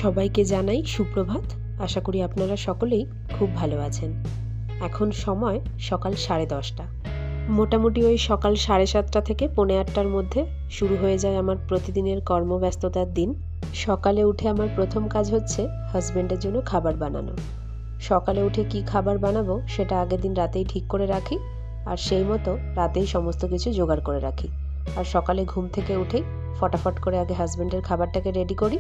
সবাইকে জানাই সুপ্রভাত। আশা করি আপনারা সকলেই খুব ভালো আছেন। এখন সময় সকাল 10:30। মোটামুটি ওই সকাল 7:30 থেকে 7:45টার মধ্যে শুরু হয়ে যায় আমার প্রতিদিনের কর্মব্যস্ততার দিন। সকালে উঠে আমার প্রথম কাজ হচ্ছে হাজব্যান্ডের জন্য খাবার বানানো। সকালে উঠে কি খাবার বানাবো সেটা আগের দিন রাতেই ঠিক করে রাখি, আর সেই মতো রাতেই সমস্ত কিছু জোগাড় করে রাখি। আর সকালে ঘুম থেকে উঠেই ফটাফট করে আগে হাজব্যান্ডের খাবারটাকে রেডি করি,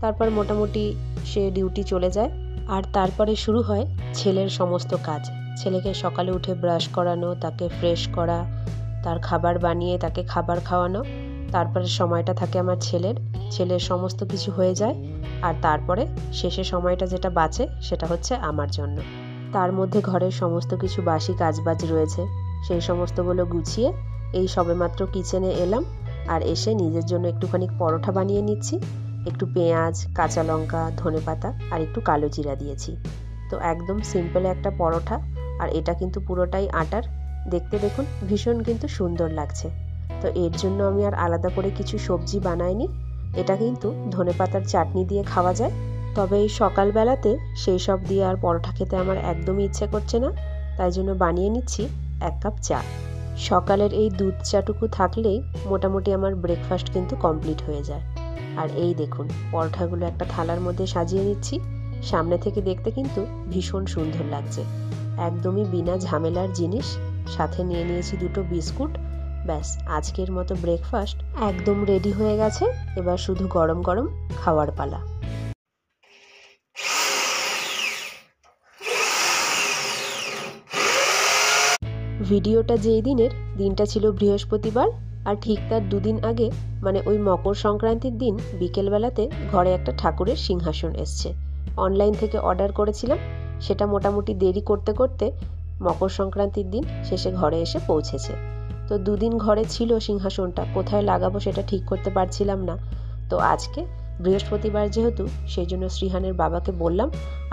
তারপর মোটামুটি সে ডিউটি চলে যায়। আর তারপরে শুরু হয় ছেলের সমস্ত কাজ। ছেলেকে সকালে উঠে ব্রাশ করানো, তাকে ফ্রেশ করা, তার খাবার বানিয়ে তাকে খাবার খাওয়ানো। তারপরে সময়টা থাকে আমার ছেলের সমস্ত কিছু হয়ে যায়। আর তারপরে শেষে সময়টা যেটা বাঁচে সেটা হচ্ছে আমার জন্য। তার মধ্যে ঘরের সমস্ত কিছু বাসি কাজবাজ রয়েছে, সেই সমস্তগুলো গুছিয়ে এই সবেমাত্র কিচেনে এলাম। আর এসে নিজের জন্য একটুখানি পরোটা বানিয়ে নিচ্ছি। একটু পেঁয়াজ, কাঁচা লঙ্কা, ধনেপাতা আর একটু কালো জিরা দিয়েছি। তো একদম সিম্পল একটা পরোটা, আর এটা কিন্তু পুরোটাই আটার। দেখতে দেখুন ভীষণ কিন্তু সুন্দর লাগছে। তো এর জন্য আমি আর আলাদা করে কিছু সবজি বানাইনি। এটা কিন্তু ধনেপাতার চাটনি দিয়ে খাওয়া যায়। তবে এই সকালবেলাতে সেই সব দিয়ে আর পরোটা খেতে আমার একদমই ইচ্ছে করছে না, তাই জন্য বানিয়ে নিচ্ছি 1 কাপ চা। সকালের এই দুধ চাটুকু থাকলেই মোটামুটি আমার ব্রেকফাস্ট কিন্তু কমপ্লিট হয়ে যায়। আর এই দেখুন পরোটাগুলো একটা থালার মধ্যে সাজিয়ে নিচ্ছি। সামনে থেকে দেখতে কিন্তু ভীষণ সুন্দর লাগছে, একদমই বিনা ঝামেলার জিনিস। সাথে নিয়ে নিয়েছি 2টো বিস্কুট। ব্যাস, আজকের মতো ব্রেকফাস্ট একদম রেডি হয়ে গেছে। এবার শুধু গরম গরম খাওয়ার পালা। ভিডিওটা যেই দিনটা ছিল বৃহস্পতিবার, আর ঠিক তার 2 দিন আগে মানে ওই মকর সংক্রান্তির দিন বিকেলবেলাতে ঘরে একটা ঠাকুরের সিংহাসন এসছে। অনলাইন থেকে অর্ডার করেছিলাম, সেটা মোটামুটি দেরি করতে করতে মকর সংক্রান্তির দিন শেষে ঘরে এসে পৌঁছেছে। তো 2 দিন ঘরে ছিল সিংহাসনটা, কোথায় লাগাবো সেটা ঠিক করতে পারছিলাম না। তো আজকে বৃহস্পতিবার যেহেতু, সেই জন্য শ্রীহানের বাবাকে বললাম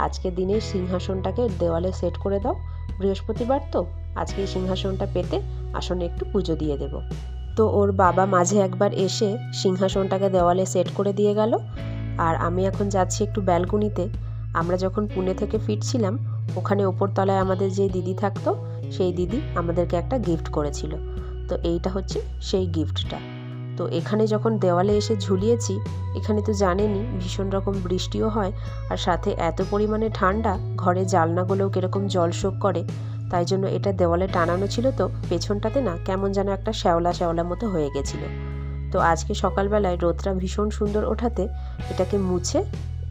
আজকের দিনে সিংহাসনটাকে দেওয়ালে সেট করে দাও। বৃহস্পতিবার তো, আজকে এই সিংহাসনটা পেতে আসনে একটু পুজো দিয়ে দেব। তো ওর বাবা মাঝে একবার এসে সিংহাসনটাকে দেওয়ালে সেট করে দিয়ে গেল। আর আমি এখন যাচ্ছি একটু ব্যালকনিতে। আমরা যখন পুনে থেকে ফিরছিলাম, ওখানে ওপরতলায় আমাদের যে দিদি থাকতো, সেই দিদি আমাদেরকে একটা গিফট করেছিল। তো এইটা হচ্ছে সেই গিফটটা। তো এখানে যখন দেওয়ালে এসে ঝুলিয়েছি, এখানে তো জানেনই ভীষণ রকম বৃষ্টিও হয়, আর সাথে এত পরিমাণে ঠান্ডা, ঘরে জানলাগুলোও কীরকম জল শোক করে। তাই জন্য এটা দেওয়ালে টানানো ছিল, তো পেছনটাতে না কেমন যেন একটা শ্যাওলা শ্যাওলা মতো হয়ে গেছিল। তো আজকে সকালবেলায় রোদটা ভীষণ সুন্দর ওঠাতে এটাকে মুছে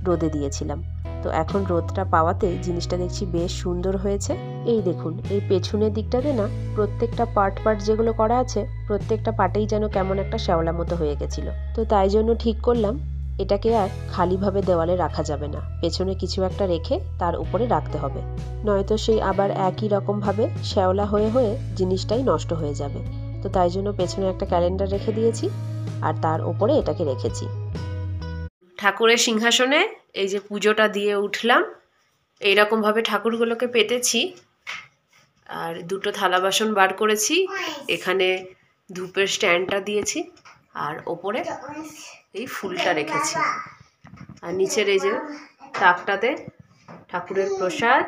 রোদে দিয়েছিলাম। তো এখন রোদটা পাওয়াতে জিনিসটা দেখছি বেশ সুন্দর হয়েছে। এই দেখুন, এই পেছনের দিকটাতে না প্রত্যেকটা পার্ট যেগুলো করা আছে, প্রত্যেকটা পার্টেই যেন কেমন একটা শ্যাওলা মতো হয়ে গেছিলো। তো তাই জন্য ঠিক করলাম এটাকে আর খালিভাবে দেওয়ালে রাখা যাবে না, পেছনে কিছু একটা রেখে তার উপরে রাখতে হবে, নয়তো সেই আবার একই রকমভাবে শ্যাওলা হয়ে হয়ে জিনিসটাই নষ্ট হয়ে যাবে। তো তাই জন্য পেছনে একটা ক্যালেন্ডার রেখে দিয়েছি, আর তার উপরে এটাকে রেখেছি। ঠাকুরের সিংহাসনে এই যে পুজোটা দিয়ে উঠলাম, এইরকমভাবে ঠাকুরগুলোকে পেতেছি। আর 2টো থালা বাসন বার করেছি, এখানে ধূপের স্ট্যান্ডটা দিয়েছি, আর ওপরে এই ফুলটা রেখেছি। আর নিচের এই যে তাকটাতে ঠাকুরের প্রসাদ,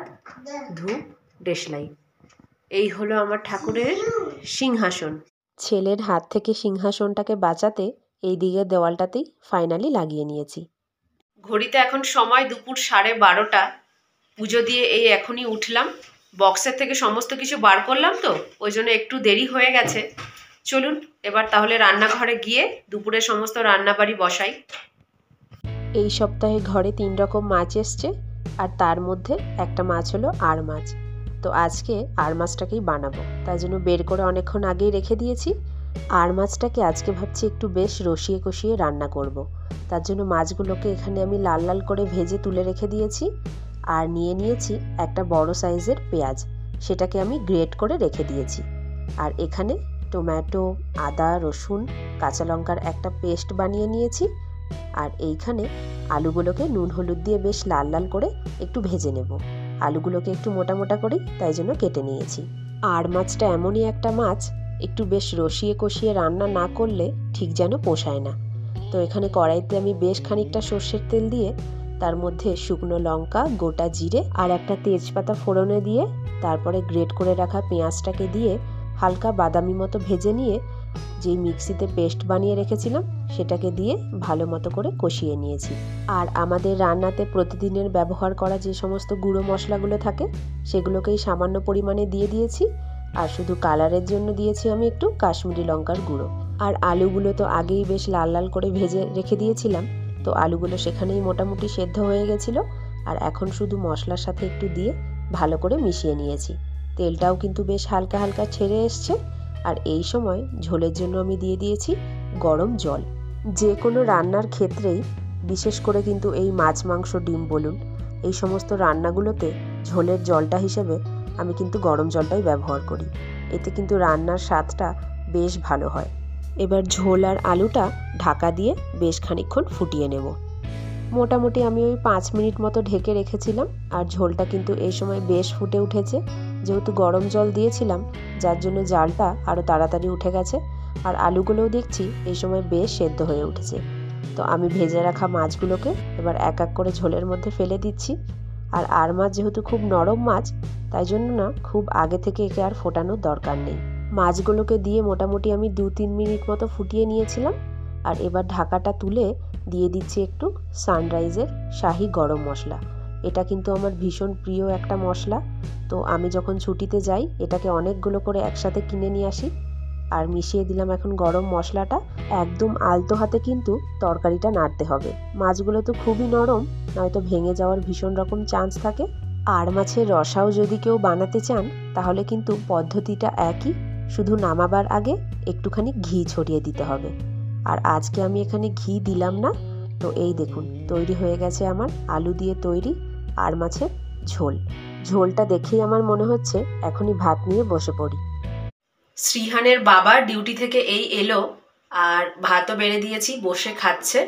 ধূপ, দেশলাই। এই হলো আমার ঠাকুরের সিংহাসন। ছেলের হাত থেকে সিংহাসনটাকে বাঁচাতে এই দিকের দেওয়ালটাতেই ফাইনালি লাগিয়ে নিয়েছি। ঘড়িতে এখন সময় দুপুর 12:30। পুজো দিয়ে এই এখনই উঠলাম, বক্সের থেকে সমস্ত কিছু বার করলাম, তো ওই জন্য একটু দেরি হয়ে গেছে। চলুন এবার তাহলে রান্নাঘরে গিয়ে দুপুরে সমস্ত রান্নাবাড়ি বসাই। এই সপ্তাহে ঘরে 3 রকম মাছ এসছে, আর তার মধ্যে একটা মাছ হলো আর মাছ। তো আজকে আর মাছটাকেই বানাবো, তাই জন্য বের করে অনেকক্ষণ আগেই রেখে দিয়েছি। আর মাছটাকে আজকে ভাবছি একটু বেশ রসিয়ে কষিয়ে রান্না করব। তার জন্য মাছগুলোকে এখানে আমি লাল লাল করে ভেজে তুলে রেখে দিয়েছি। আর নিয়ে নিয়েছি একটা বড় সাইজের পেঁয়াজ, সেটাকে আমি গ্রেট করে রেখে দিয়েছি। আর এখানে টমেটো, আদা, রসুন, কাঁচা লঙ্কার একটা পেস্ট বানিয়ে নিয়েছি। আর এইখানে আলুগুলোকে নুন হলুদ দিয়ে বেশ লাল লাল করে একটু ভেজে নেব। আলুগুলোকে একটু মোটা মোটা করেই তাই জন্য কেটে নিয়েছি। আর মাছটা এমনই একটা মাছ, একটু বেশ রসিয়ে কষিয়ে রান্না না করলে ঠিক যেন পোষায় না। তো এখানে কড়াইতে আমি বেশ খানিকটা সর্ষের তেল দিয়ে তার মধ্যে শুকনো লঙ্কা, গোটা জিরে আর একটা তেজপাতা ফোড়নে দিয়ে তারপরে গ্রেট করে রাখা পেঁয়াজটাকে দিয়ে হালকা বাদামি মতো ভেজে নিয়ে যেই মিক্সিতে পেস্ট বানিয়ে রেখেছিলাম সেটাকে দিয়ে ভালো মতো করে কষিয়ে নিয়েছি। আর আমাদের রান্নাতে প্রতিদিনের ব্যবহার করা যে সমস্ত গুঁড়ো মশলাগুলো থাকে সেগুলোকেই সামান্য পরিমাণে দিয়ে দিয়েছি। আর শুধু কালারের জন্য দিয়েছি আমি একটু কাশ্মীরি লঙ্কার গুঁড়ো। আর আলুগুলো তো আগেই বেশ লাল লাল করে ভেজে রেখে দিয়েছিলাম, তো আলুগুলো সেখানেই মোটামুটি সেদ্ধ হয়ে গেছিলো। আর এখন শুধু মশলার সাথে একটু দিয়ে ভালো করে মিশিয়ে নিয়েছি। তেলটাও কিন্তু বেশ হালকা হালকা ছেড়ে এসছে। আর এই সময় ঝোলের জন্য আমি দিয়ে দিয়েছি গরম জল। যে কোনো রান্নার ক্ষেত্রেই, বিশেষ করে কিন্তু এই মাছ মাংস ডিম বলুন, এই সমস্ত রান্নাগুলোতে ঝোলের জলটা হিসেবে আমি কিন্তু গরম জলটাই ব্যবহার করি। এতে কিন্তু রান্নার স্বাদটা বেশ ভালো হয়। এবার ঝোল আর আলুটা ঢাকা দিয়ে বেশ খানিকক্ষণ ফুটিয়ে নেব। মোটামুটি আমি ওই 5 মিনিট মতো ঢেকে রেখেছিলাম। আর ঝোলটা কিন্তু এই সময় বেশ ফুটে উঠেছে। যেহেতু গরম জল দিয়েছিলাম যার জন্য জালটা আরও তাড়াতাড়ি উঠে গেছে। আর আলুগুলোও দেখছি এই সময় বেশ সেদ্ধ হয়ে উঠেছে। তো আমি ভেজে রাখা মাছগুলোকে এবার এক এক করে ঝোলের মধ্যে ফেলে দিচ্ছি। আর মাছ যেহেতু খুব নরম মাছ, তাই জন্য না খুব আগে থেকে একে আর ফোটানোর দরকার নেই। মাছগুলোকে দিয়ে মোটামুটি আমি 2-3 মিনিট মতো ফুটিয়ে নিয়েছিলাম। আর এবার ঢাকাটা তুলে দিয়ে দিচ্ছি একটু সানরাইজের শাহি গরম মশলা। এটা কিন্তু আমার ভীষণ প্রিয় একটা মশলা। তো আমি যখন ছুটিতে যাই এটাকে অনেকগুলো করে একসাথে কিনে নিয়ে আসি। আর মিশিয়ে দিলাম এখন গরম মশলাটা। একদম আলতো হাতে কিন্তু তরকারিটা নাড়তে হবে। মাছগুলো তো খুবই নরম, নয়তো ভেঙে যাওয়ার ভীষণ রকম চান্স থাকে। আর মাছের রসাও যদি কেউ বানাতে চান তাহলে কিন্তু পদ্ধতিটা একই, শুধু নামাবার আগে একটুখানি ঘি ছড়িয়ে দিতে হবে। আর আজকে আমি এখানে ঘি দিলাম না। তো এই দেখুন তৈরি হয়ে গেছে আমার আলু দিয়ে তৈরি আর মাছের ঝোল। ঝোলটা দেখেই আমার মনে হচ্ছে এখনই ভাত নিয়ে বসে পড়ি। শ্রীহানের বাবা ডিউটি থেকে এই এলো আর ভাতও বেড়ে দিয়েছি, বসে খাচ্ছে।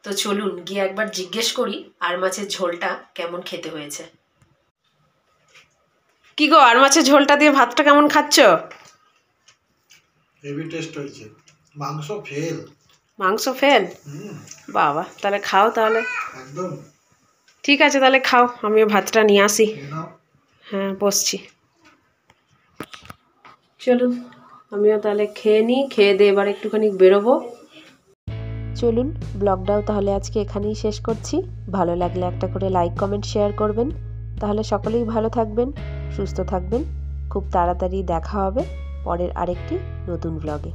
তো চলুন গিয়ে একবার জিজ্ঞেস করি আর মাছের ঝোলটা কেমন খেতে হয়েছে। কি গো, আর মাছের ঝোলটা দিয়ে ভাতটা কেমন খাচ্ছ? হেভি টেস্ট হয়েছে। মাংস ফেল। মাংস ফেল? বাবা, তাহলে খাও তাহলে। একদম ঠিক আছে তাহলে খাও, আমিও ভাতটা নিয়ে আসি। হ্যাঁ বসছি। চলুন আমিও তাহলে খেয়ে নিই, খেয়ে দিয়ে এবার একটুখানি বেরোবো। চলুন ব্লগটাও তাহলে আজকে এখানেই শেষ করছি। ভালো লাগলে একটা করে লাইক, কমেন্ট, শেয়ার করবেন। তাহলে সকলেই ভালো থাকবেন, সুস্থ থাকবেন। খুব তাড়াতাড়ি দেখা হবে পরের আরেকটি নতুন ব্লগে।